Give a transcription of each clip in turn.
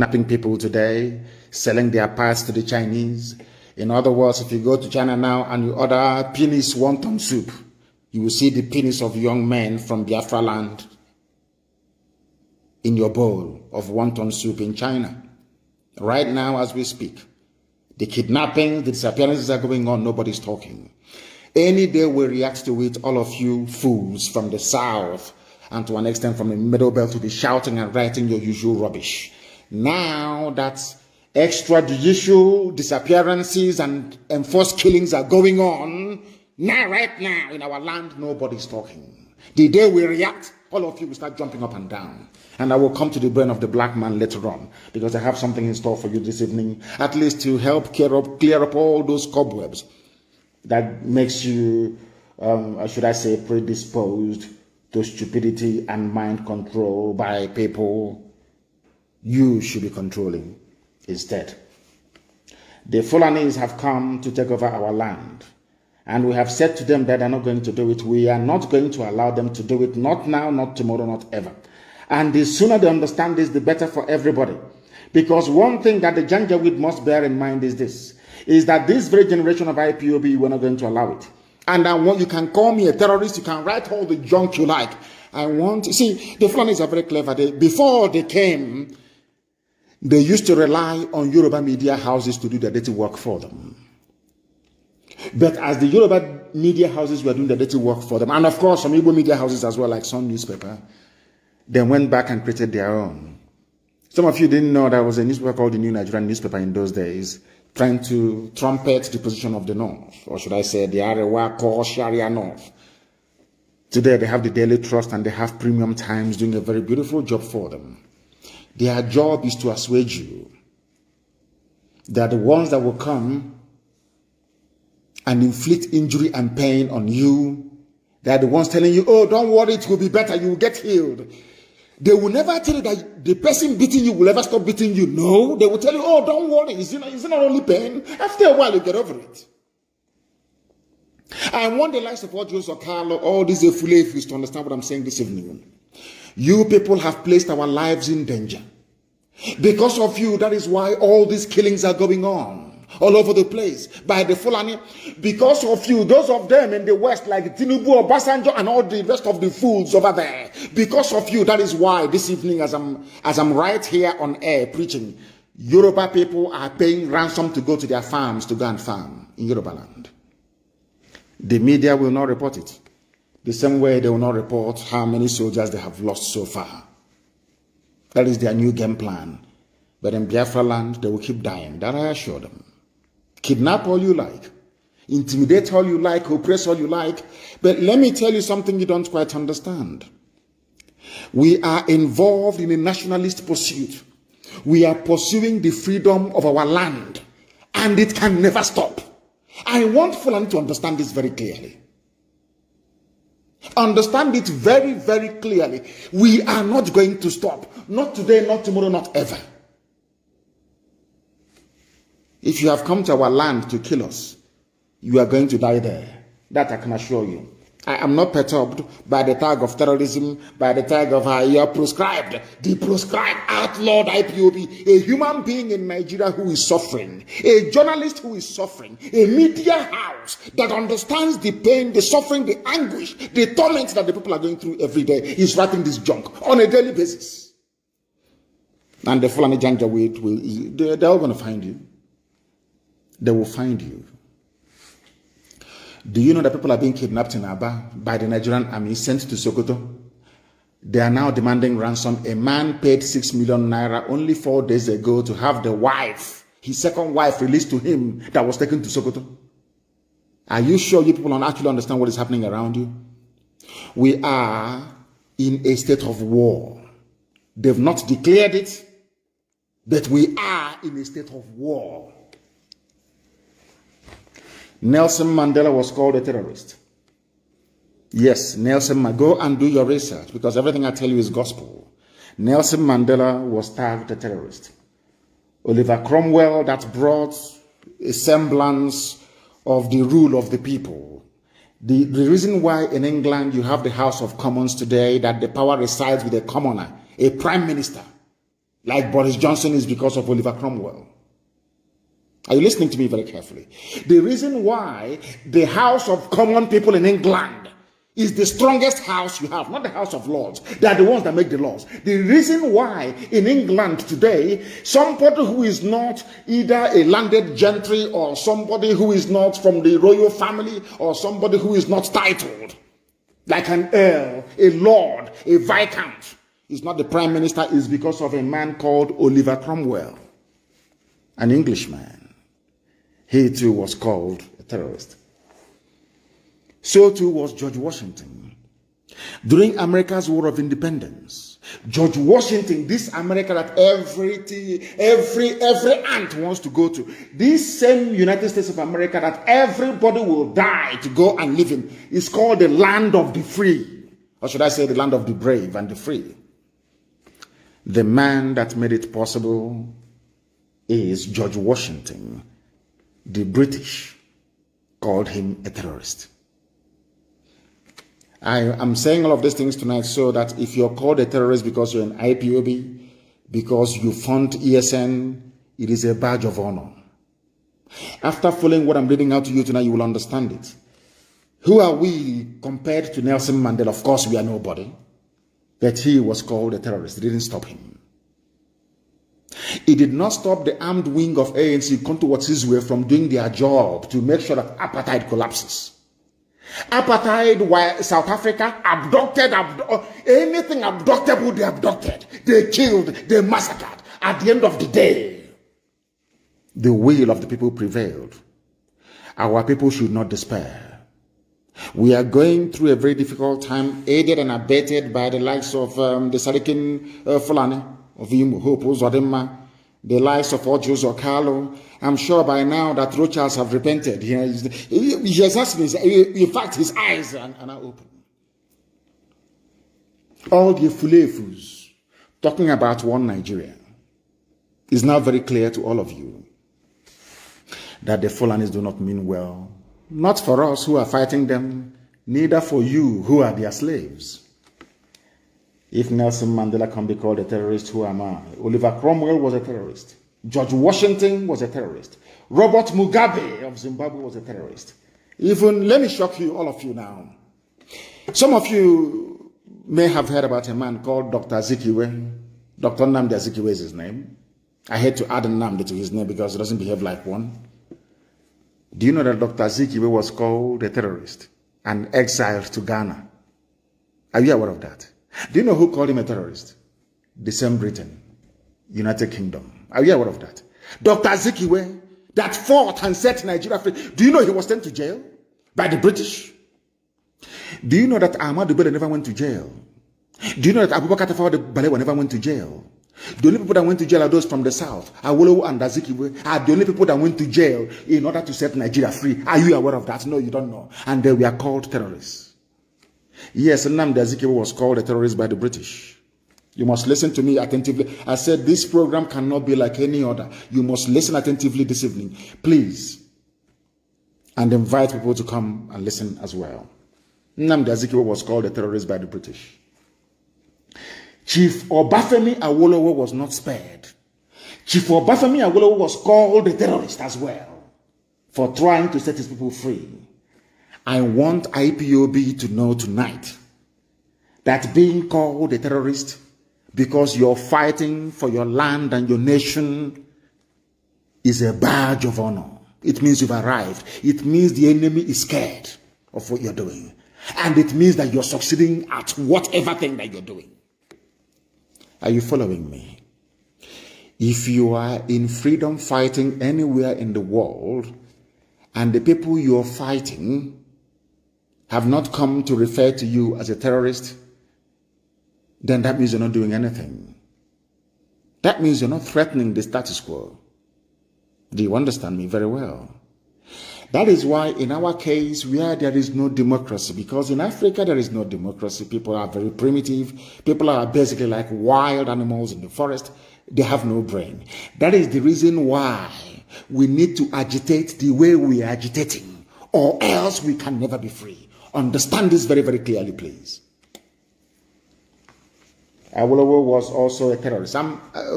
kidnapping people today, selling their parts to the Chinese. In other words, if you go to China now and you order penis wonton soup, you will see the penis of young men from Biafra land in your bowl of wonton soup in China. Right now, as we speak, the kidnapping, the disappearances are going on, nobody's talking. Any day we react to it, all of you fools from the south and to an extent from the middle belt will be shouting and writing your usual rubbish. Now that extrajudicial disappearances and enforced killings are going on, right now in our land, nobody's talking. The day we react, all of you will start jumping up and down. And I will come to the brain of the black man later on, because I have something in store for you this evening, at least to help clear up all those cobwebs that makes you, should I say, predisposed to stupidity and mind control by people you should be controlling instead. The Fulanis have come to take over our land, and we have said to them that they're not going to do it. We are not going to allow them to do it, not now, not tomorrow, not ever. And the sooner they understand this, the better for everybody. Because one thing that the Janjaweed must bear in mind is this, is that this very generation of IPOB, we're not going to allow it. And I want, you can call me a terrorist, you can write all the junk you like. See, the Fulanis are very clever. Before they came, they used to rely on Yoruba media houses to do their dirty work for them. But as the Yoruba media houses were doing the dirty work for them, and of course some Igbo media houses as well, like Sun newspaper, they went back and created their own. Some of you didn't know there was a newspaper called the New Nigerian Newspaper in those days, trying to trumpet the position of the North, or should I say the Arewa core Sharia North. Today they have the Daily Trust and they have Premium Times doing a very beautiful job for them. Their job is to assuage you. They are the ones that will come and inflict injury and pain on you. They are the ones telling you, oh, don't worry, it will be better, you will get healed. They will never tell you that the person beating you will ever stop beating you. No, they will tell you, oh, don't worry, it's not only pain. After a while, you get over it. I want the likes of all Joseph Carlo, all these Efulefis to understand what I'm saying this evening. You people have placed our lives in danger. Because of you, that is why all these killings are going on all over the place by the Fulani. Because of you, those of them in the West like Tinubu or Basanjo and all the rest of the fools over there. Because of you, that is why this evening as I'm right here on air preaching, Yoruba people are paying ransom to go to their farms to go and farm in Yoruba land. The media will not report it. The same way they will not report how many soldiers they have lost so far. That is their new game plan. But in Biafra land, they will keep dying. That I assure them. Kidnap all you like. Intimidate all you like. Oppress all you like. But let me tell you something you don't quite understand. We are involved in a nationalist pursuit. We are pursuing the freedom of our land. And it can never stop. I want Fulani to understand this very clearly. Understand it very, very clearly. We are not going to stop. Not today, not tomorrow, not ever. If you have come to our land to kill us, you are going to die there. That I can assure you. I am not perturbed by the tag of terrorism, by the tag of you are proscribed, the proscribed, outlawed IPOB, a human being in Nigeria who is suffering, a journalist who is suffering, a media house that understands the pain, the suffering, the anguish, the torment that the people are going through every day is writing this junk on a daily basis. And the Fulani Janjaweed they're all going to find you. They will find you. Do you know that people are being kidnapped in Aba by the Nigerian army, sent to Sokoto? They are now demanding ransom. A man paid 6 million naira only 4 days ago to have the wife, his second wife, released to him that was taken to Sokoto. Are you sure you people don't actually understand what is happening around you? We are in a state of war. They've not declared it, but we are in a state of war. Nelson Mandela was called a terrorist. Yes, go and do your research, because everything I tell you is gospel. Nelson Mandela was tagged a terrorist. Oliver Cromwell, that brought a semblance of the rule of the people. The reason why in England you have the House of Commons today, that the power resides with a commoner, a prime minister, like Boris Johnson is because of Oliver Cromwell. Are you listening to me very carefully? The reason why the House of Common People in England is the strongest house you have, not the House of Lords. They are the ones that make the laws. The reason why in England today, somebody who is not either a landed gentry or somebody who is not from the royal family or somebody who is not titled, like an earl, a lord, a viscount, is not the prime minister, is because of a man called Oliver Cromwell, an Englishman. He too was called a terrorist. So too was George Washington. During America's War of Independence, George Washington, this America that every ant wants to go to, this same United States of America that everybody will die to go and live in, is called the land of the free. Or should I say the land of the brave and the free. The man that made it possible is George Washington. The British called him a terrorist. I am saying all of these things tonight so that if you're called a terrorist because you're an IPOB, because you fund ESN, it is a badge of honor. After following what I'm reading out to you tonight, you will understand it. Who are we compared to Nelson Mandela? Of course, we are nobody. But he was called a terrorist. It didn't stop him. It did not stop the armed wing of ANC, Kanu Watsizwe, from doing their job to make sure that apartheid collapses. Apartheid, while South Africa abducted, anything abductable, they abducted. They killed, they massacred. At the end of the day, the will of the people prevailed. Our people should not despair. We are going through a very difficult time, aided and abetted by the likes of the Salikin Fulani, of Hope Uzodema, the likes of Ojus Okalo. I'm sure by now that Rochas have repented. He has asked me, in fact, his eyes are now open. All the Fulefus talking about one Nigeria is now very clear to all of you that the Fulanis do not mean well. Not for us who are fighting them, neither for you who are their slaves. If Nelson Mandela can be called a terrorist, who am I? Oliver Cromwell was a terrorist. George Washington was a terrorist. Robert Mugabe of Zimbabwe was a terrorist. Even, let me shock you, all of you now. Some of you may have heard about a man called Dr. Azikiwe. Dr. Nnamdi Azikiwe is his name. I hate to add Nnamdi to his name because he doesn't behave like one. Do you know that Dr. Azikiwe was called a terrorist and exiled to Ghana? Are you aware of that? Do you know who called him a terrorist? The same Britain, United Kingdom. Are you aware of that? Dr. Azikiwe, that fought and set Nigeria free. Do you know he was sent to jail by the British? Do you know that Ahmadu Bello never went to jail? Do you know that Abubakar Tafawa Balewa never went to jail? The only people that went to jail are those from the south. Awolowo and Azikiwe are the only people that went to jail in order to set Nigeria free. Are you aware of that? No, you don't know. And they were called terrorists. Yes, Nnamdi Azikiwe was called a terrorist by the British. You must listen to me attentively. I said this program cannot be like any other. You must listen attentively this evening, please. And invite people to come and listen as well. Nnamdi Azikiwe was called a terrorist by the British. Chief Obafemi Awolowo was not spared. Chief Obafemi Awolowo was called a terrorist as well for trying to set his people free. I want IPOB to know tonight that being called a terrorist because you're fighting for your land and your nation is a badge of honor. It means you've arrived. It means the enemy is scared of what you're doing. And it means that you're succeeding at whatever thing that you're doing. Are you following me? If you are in freedom fighting anywhere in the world and the people you're fighting have not come to refer to you as a terrorist, then that means you're not doing anything. That means you're not threatening the status quo. Do you understand me very well? That is why in our case, where there is no democracy, because in Africa there is no democracy, people are very primitive, people are basically like wild animals in the forest, they have no brain. That is the reason why we need to agitate the way we are agitating, or else we can never be free. Understand this very, very clearly, please. Awolowo was also a terrorist.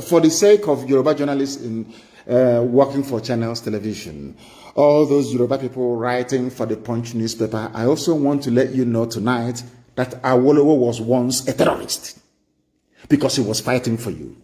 For the sake of Yoruba journalists in working for Channels Television, all those Yoruba people writing for the Punch newspaper, I also want to let you know tonight that Awolowo was once a terrorist because he was fighting for you.